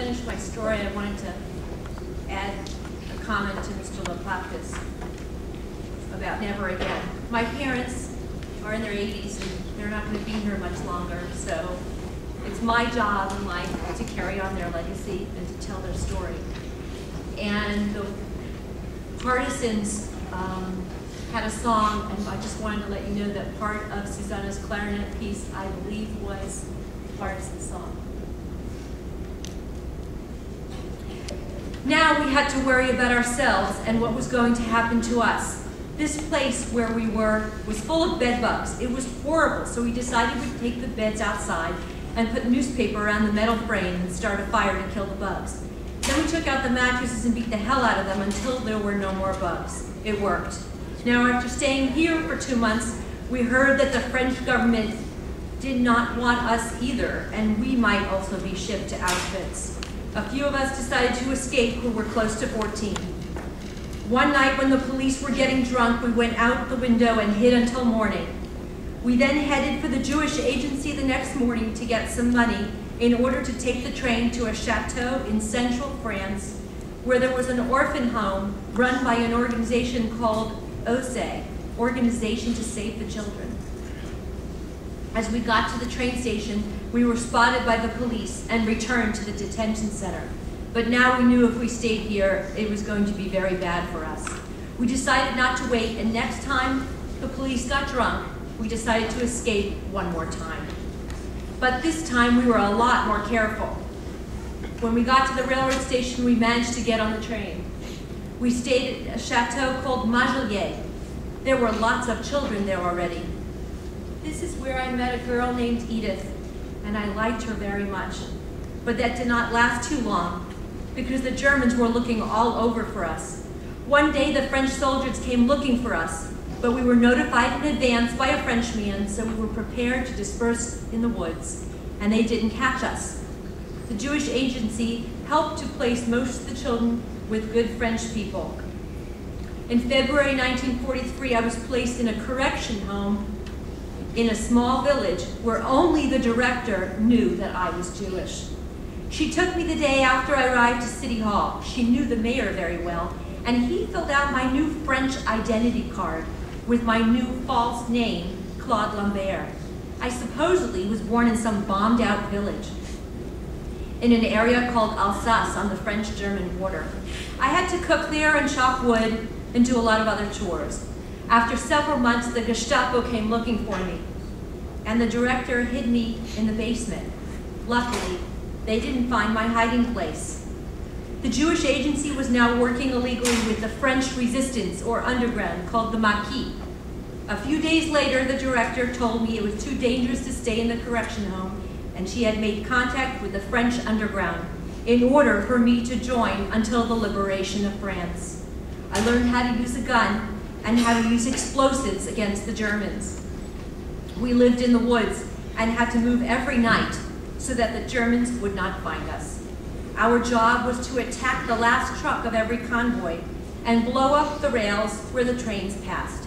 finish my story, I wanted to add a comment to Mr. Loplakis about never again. My parents are in their 80s and they're not going to be here much longer, so it's my job in life to carry on their legacy and to tell their story. And the Partisans had a song, and I just wanted to let you know that part of Susanna's clarinet piece, I believe, was the Partisan song. Now we had to worry about ourselves and what was going to happen to us. This place where we were was full of bed bugs. It was horrible, so we decided we'd take the beds outside and put newspaper around the metal frame and start a fire to kill the bugs. Then we took out the mattresses and beat the hell out of them until there were no more bugs. It worked. Now, after staying here for 2 months, we heard that the French government did not want us either, and we might also be shipped to Auschwitz. A few of us decided to escape who were close to 14. One night when the police were getting drunk, we went out the window and hid until morning. We then headed for the Jewish agency the next morning to get some money in order to take the train to a chateau in central France where there was an orphan home run by an organization called OSE, Organization to Save the Children. As we got to the train station, we were spotted by the police and returned to the detention center. But now we knew if we stayed here, it was going to be very bad for us. We decided not to wait, and next time the police got drunk, we decided to escape one more time. But this time we were a lot more careful. When we got to the railroad station, we managed to get on the train. We stayed at a chateau called Majelier. There were lots of children there already. This is where I met a girl named Edith, and I liked her very much. But that did not last too long, because the Germans were looking all over for us. One day the French soldiers came looking for us, but we were notified in advance by a Frenchman, so we were prepared to disperse in the woods, and they didn't catch us. The Jewish agency helped to place most of the children with good French people. In February 1943, I was placed in a correction home in a small village where only the director knew that I was Jewish. She took me the day after I arrived to City Hall. She knew the mayor very well, and he filled out my new French identity card with my new false name, Claude Lambert. I supposedly was born in some bombed-out village in an area called Alsace on the French-German border. I had to cook there and chop wood and do a lot of other chores. After several months, the Gestapo came looking for me, and the director hid me in the basement. Luckily, they didn't find my hiding place. The Jewish agency was now working illegally with the French resistance or underground called the Maquis. A few days later, the director told me it was too dangerous to stay in the correction home, and she had made contact with the French underground in order for me to join until the liberation of France. I learned how to use a gun and how to use explosives against the Germans. We lived in the woods and had to move every night so that the Germans would not find us. Our job was to attack the last truck of every convoy and blow up the rails where the trains passed.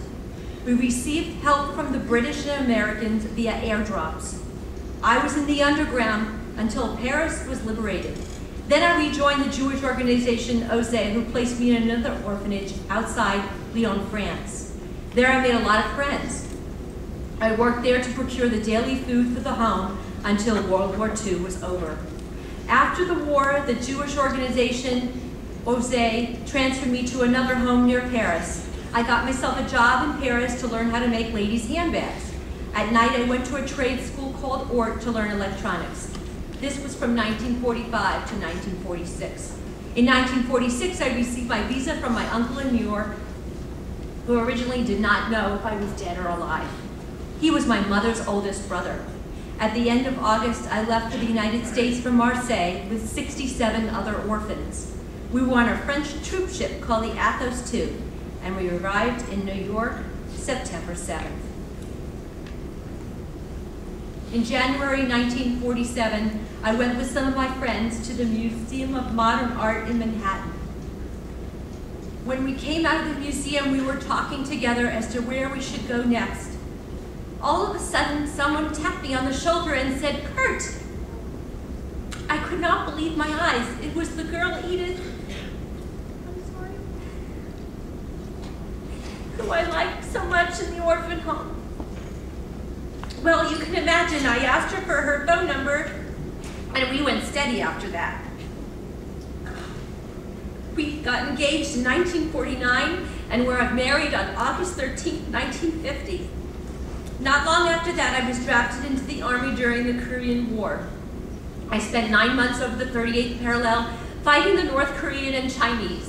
We received help from the British and Americans via airdrops. I was in the underground until Paris was liberated. Then I rejoined the Jewish organization OSE, who placed me in another orphanage outside Lyon, France. There I made a lot of friends. I worked there to procure the daily food for the home until World War II was over. After the war, the Jewish organization OSE transferred me to another home near Paris. I got myself a job in Paris to learn how to make ladies' handbags. At night, I went to a trade school called ORT to learn electronics. This was from 1945 to 1946. In 1946, I received my visa from my uncle in New York, who originally did not know if I was dead or alive. He was my mother's oldest brother. At the end of August, I left for the United States from Marseille with 67 other orphans. We were on a French troop ship called the Athos II, and we arrived in New York September 7th. In January 1947, I went with some of my friends to the Museum of Modern Art in Manhattan. When we came out of the museum, we were talking together as to where we should go next. All of a sudden, someone tapped me on the shoulder and said, "Kurt." I could not believe my eyes. It was the girl, Edith, who I liked so much in the orphan home. Well, you can imagine, I asked her for her phone number, and we went steady after that. We got engaged in 1949 and were married on August 13, 1950. Not long after that, I was drafted into the Army during the Korean War. I spent 9 months over the 38th parallel fighting the North Korean and Chinese.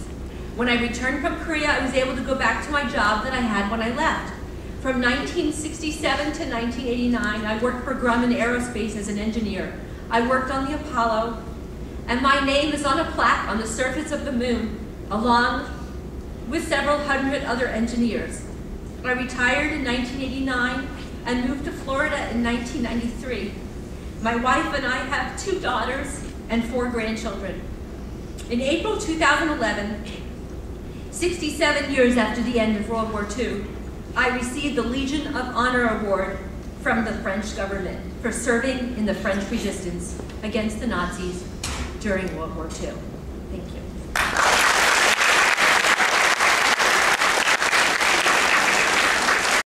When I returned from Korea, I was able to go back to my job that I had when I left. From 1967 to 1989, I worked for Grumman Aerospace as an engineer. I worked on the Apollo, and my name is on a plaque on the surface of the moon, along with several hundred other engineers. I retired in 1989 and moved to Florida in 1993. My wife and I have 2 daughters and 4 grandchildren. In April 2011, 67 years after the end of World War II, I received the Legion of Honor Award from the French government for serving in the French resistance against the Nazis during World War II. Thank you.